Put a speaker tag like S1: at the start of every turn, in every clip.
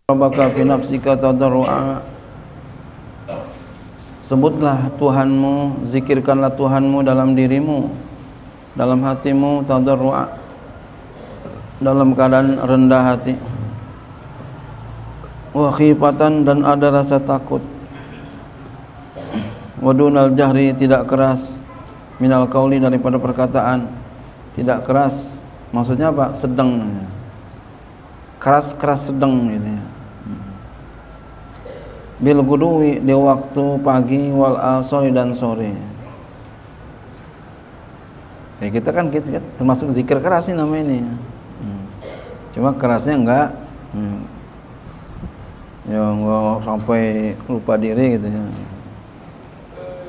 S1: Rabbaka fi nafsika tadarru'a, sebutlah Tuhanmu, zikirkanlah Tuhanmu dalam dirimu, dalam hatimu, tadarru'a, dalam keadaan rendah hati, wa khifatan, dan ada rasa takut, wa dunal jahri, tidak keras, minal qauli, daripada perkataan, tidak keras, maksudnya apa? Sedang, keras sedang gitu ya. Bil guduwi, di waktu pagi, wal asori, dan sore. Ya, kita termasuk zikir keras nih namanya ini. Cuma kerasnya enggak ya enggak sampai lupa diri gitu ya.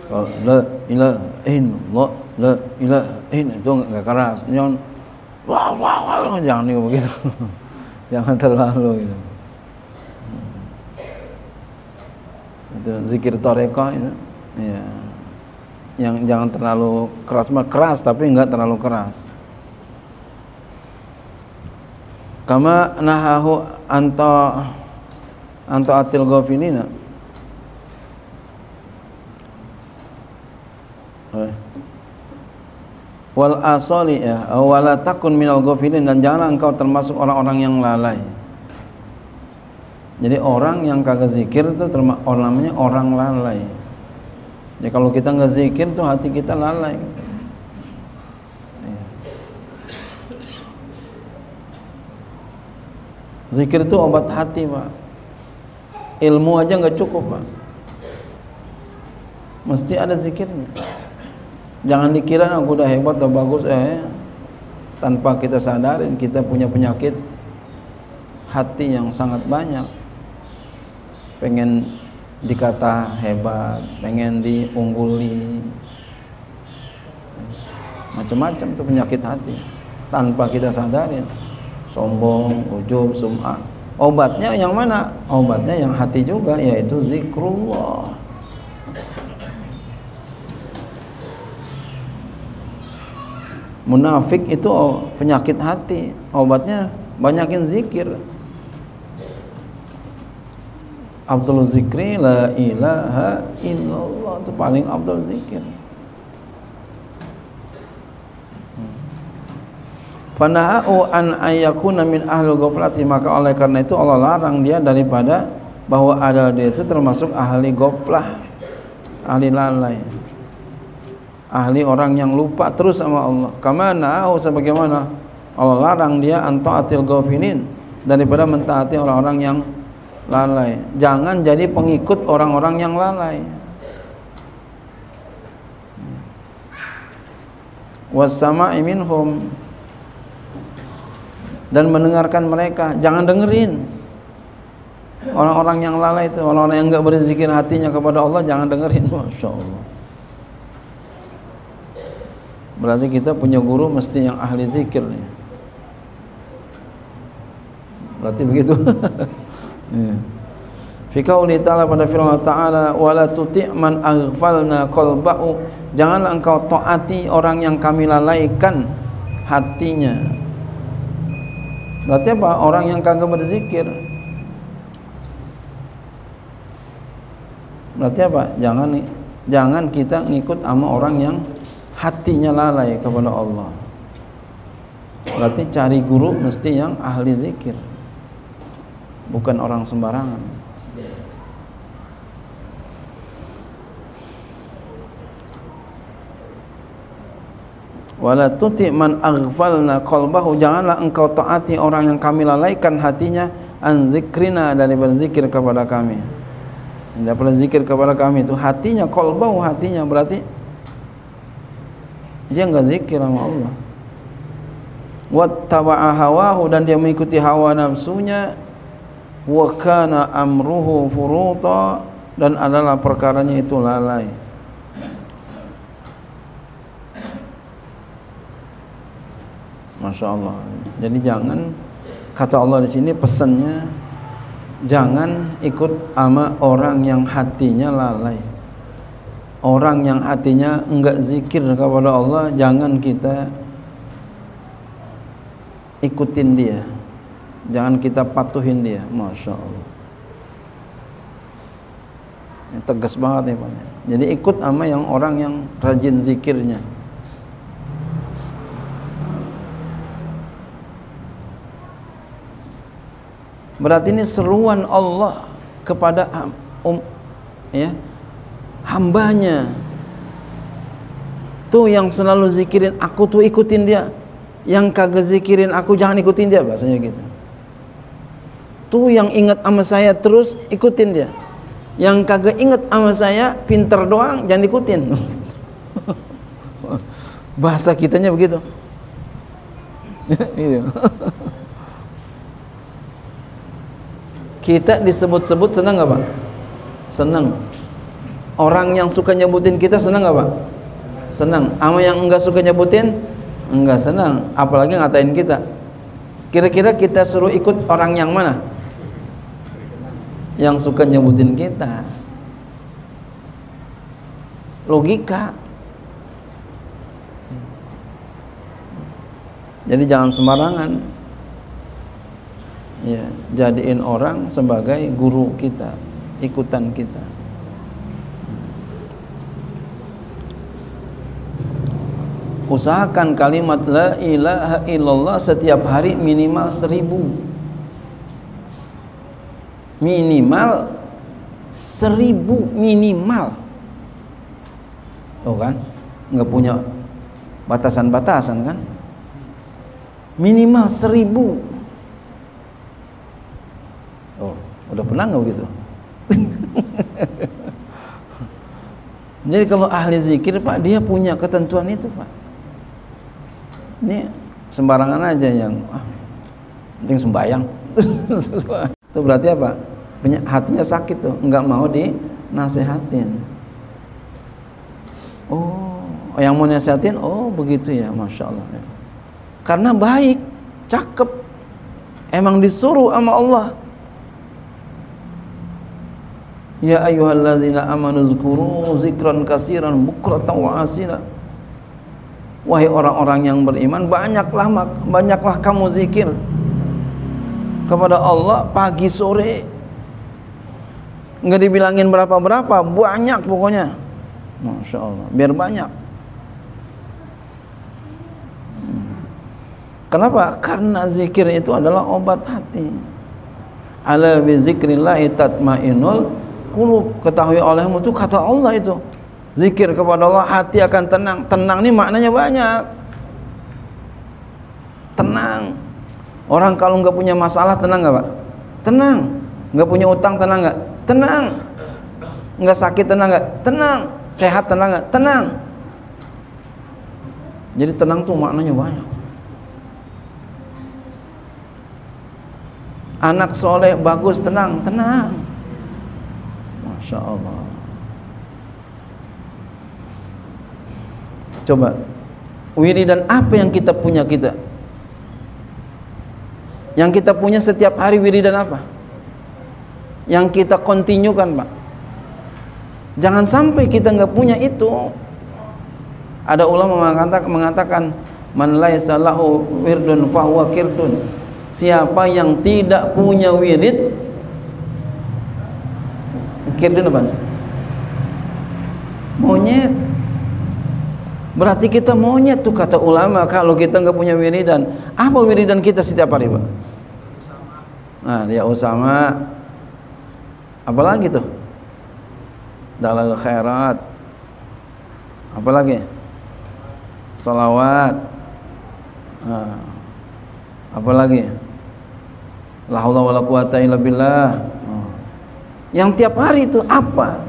S1: Kalau la ilaha illallah, la ilaha illallah, itu enggak keras. Wah, jangan begitu. Jangan terlalu gitu. Itu zikir tarekah itu ya, yang jangan terlalu keras, keras tapi enggak terlalu keras. Kama nahahu anta atil ghafilina, wal asali ya, wala takun minal ghafilin, dan janganlah engkau termasuk orang-orang yang lalai. Jadi orang yang kagak zikir itu namanya orang lalai. Jadi kalau kita nggak zikir tuh hati kita lalai. Zikir itu obat hati, Pak. Ilmu aja nggak cukup, Pak. Mesti ada zikirnya. Jangan dikira aku udah hebat atau bagus, tanpa kita sadarin kita punya penyakit hati yang sangat banyak. Pengen dikata hebat, pengen diungguli, macam-macam tuh penyakit hati tanpa kita sadarin. Sombong, ujub, sum'ah. Obatnya yang mana? Obatnya yang hati juga, yaitu zikrullah. Munafik itu penyakit hati, obatnya banyakin zikir. Abdul zikri la ilaha illallah, itu paling abdul zikir. Fana'u an ayyakuna min ahlul ghaflati, maka oleh karena itu Allah larang dia daripada bahwa ada dia itu termasuk ahli ghaflah, ahli lalai, ahli orang yang lupa terus sama Allah. Kama na'u, sebagaimana Allah larang dia anta'atil ghafilin, daripada mentaati orang-orang yang lalai. Jangan jadi pengikut orang-orang yang lalai. Wassama'i minhum, dan mendengarkan mereka. Jangan dengerin orang-orang yang lalai itu, orang-orang yang enggak berzikir hatinya kepada Allah, jangan dengerin. Masya Allah. Berarti kita punya guru mesti yang ahli zikir nih. Berarti begitu. Fi qauli ta'ala, pada firman ta'ala, wala tuti' man aghfalna qalbahu, janganlah engkau taati orang yang kami lalaikan hatinya. Berarti apa? Orang yang kagak berzikir. Berarti apa? Jangan kita ngikut sama orang yang hatinya lalai kepada Allah. Berarti cari guru mesti yang ahli zikir, bukan orang sembarangan. Wala tuti' man aghfalna qalbahu, janganlah engkau taati orang yang kami lalaikan hatinya, an zikrina, dari berzikir kepada kami. Tidak pernah zikir kepada kami itu hatinya, qalbahu, hatinya, berarti dia enggak zikir sama Allah. Wattaba'a hawahu, dan dia mengikuti hawa nafsunya. Wa kana amruhu furuta, dan adalah perkaranya itu lalai. Masya Allah. Jadi jangan, kata Allah di sini pesannya, jangan ikut sama orang yang hatinya lalai, orang yang hatinya enggak zikir kepada Allah. Jangan kita ikutin dia. Jangan kita patuhin dia. Masya Allah. Tegas banget nih Pak. Jadi ikut sama yang orang yang rajin zikirnya. Berarti ini seruan Allah kepada hambanya. Tuh yang selalu zikirin aku tuh ikutin dia. Yang kagak zikirin aku jangan ikutin dia, bahasanya gitu. Tuh yang ingat sama saya terus ikutin dia. Yang kagak ingat sama saya pinter doang jangan ikutin. Bahasa kitanya begitu. Kita disebut-sebut senang gak Pak? Senang. Orang yang suka nyebutin kita senang gak Pak? Senang. Sama yang enggak suka nyebutin enggak senang. Apalagi ngatain kita. Kira-kira kita suruh ikut orang yang mana? Yang suka nyebutin kita. Logika. Jadi jangan sembarangan ya, jadiin orang sebagai guru kita, ikutan kita. Usahakan kalimat la ilaha illallah setiap hari minimal 1000. Minimal 1000 minimal. Oh kan? Nggak punya batasan-batasan kan? Minimal 1000. Oh, udah pernah nggak begitu? Jadi kalau ahli zikir Pak, dia punya ketentuan itu Pak. Ini sembarangan aja yang penting sembayang. Itu berarti apa? Hatinya sakit tuh, nggak mau dinasehatin. Oh, yang mau nasihatin, oh begitu ya, masya Allah. Karena baik, cakep, emang disuruh sama Allah. Ya ayyuhallazina amanu zkuru zikran katsiran bukratan wa asila. Wahai orang-orang yang beriman, banyaklah kamu zikir kepada Allah pagi sore. Enggak dibilangin berapa-berapa, banyak pokoknya. Masya Allah, biar banyak. Kenapa? Karena zikir itu adalah obat hati. Ala bi zikrillahi tatmainnul qulub. Ketahui olehmu itu kata Allah itu. Zikir kepada Allah hati akan tenang. Tenang ini maknanya banyak. Tenang. Orang kalau nggak punya masalah tenang nggak Pak? Tenang. Nggak punya utang tenang nggak? Tenang. Nggak sakit tenang nggak? Tenang. Sehat tenang nggak? Tenang. Jadi tenang tuh maknanya banyak. Anak soleh bagus tenang. Masya Allah. Coba wiridan apa yang kita punya kita? Yang kita punya setiap hari wiridan apa? Yang kita kontinukan Pak. Jangan sampai kita nggak punya itu. Ada ulama mengatakan man laisa lahu wirdun fahuwa kirdun. Siapa yang tidak punya wirid, kirdun apa? Monyet. Berarti kita monyet tuh kata ulama kalau kita nggak punya wiridan. Apa wiridan kita setiap hari Pak? Nah dia Usama. Apalagi tuh? Dalal khairat. Apalagi? Salawat. Nah, apalagi? La haula wala quwata illa billah. Yang tiap hari itu apa?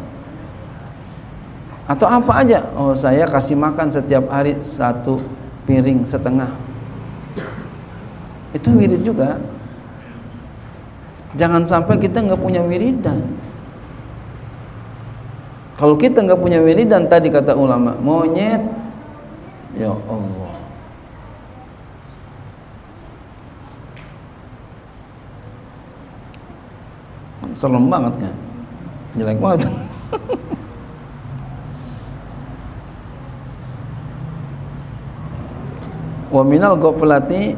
S1: Atau apa aja? Oh saya kasih makan setiap hari 1,5 piring. Itu wirid juga. Jangan sampai kita nggak punya wiridan. Kalau kita nggak punya wiridan tadi kata ulama monyet. Ya Allah. Serem banget kan? Jelek banget. Wa minal ghaflati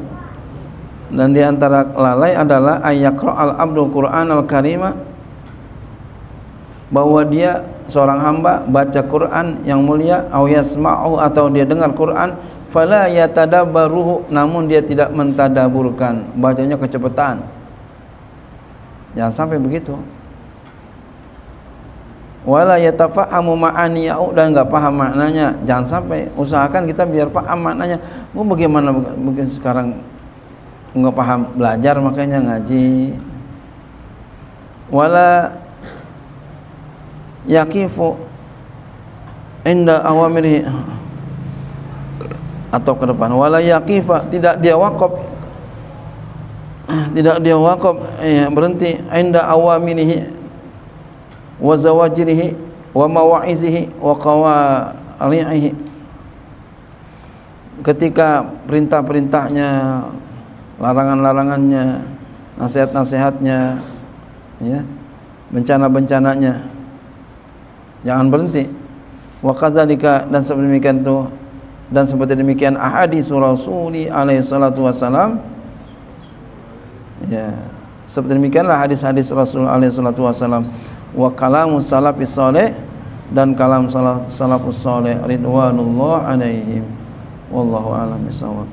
S1: Dan di antara lalai adalah ayyaqra al-abdul Qur'an al-karima, bahwa dia seorang hamba baca Quran yang mulia, au yasma'u atau dia dengar Quran, fala yatadabbaruhu, namun dia tidak mentadaburkan, bacanya kecepatan. Jangan sampai begitu. Wala yatafahhamu ma'aniyahu, dan enggak paham maknanya. Jangan sampai, usahakan kita biar paham maknanya. Bagaimana sekarang enggak paham, belajar makanya ngaji. Wala yaqifu inda awamirihi, atau ke depan, wala yaqifa, tidak dia waqaf, berhenti, inda awamirihi wa zawajirihi wa mawa'izihi wa qawari'ihi, ketika perintah-perintahnya, larangan-larangannya, nasihat-nasihatnya, ya, bencana-bencananya, jangan berhenti. Wa kadzalika, dan sedemikian itu, dan seperti demikian ahadits Rasuli alaihi salatu wasalam, ya, seperti demikianlah hadis-hadis Rasul alaihi salatu wasalam. Wa kalamus salafis saleh, dan kalam salafus saleh ridwanullah alaihim. Wallahu a'lam bishawab.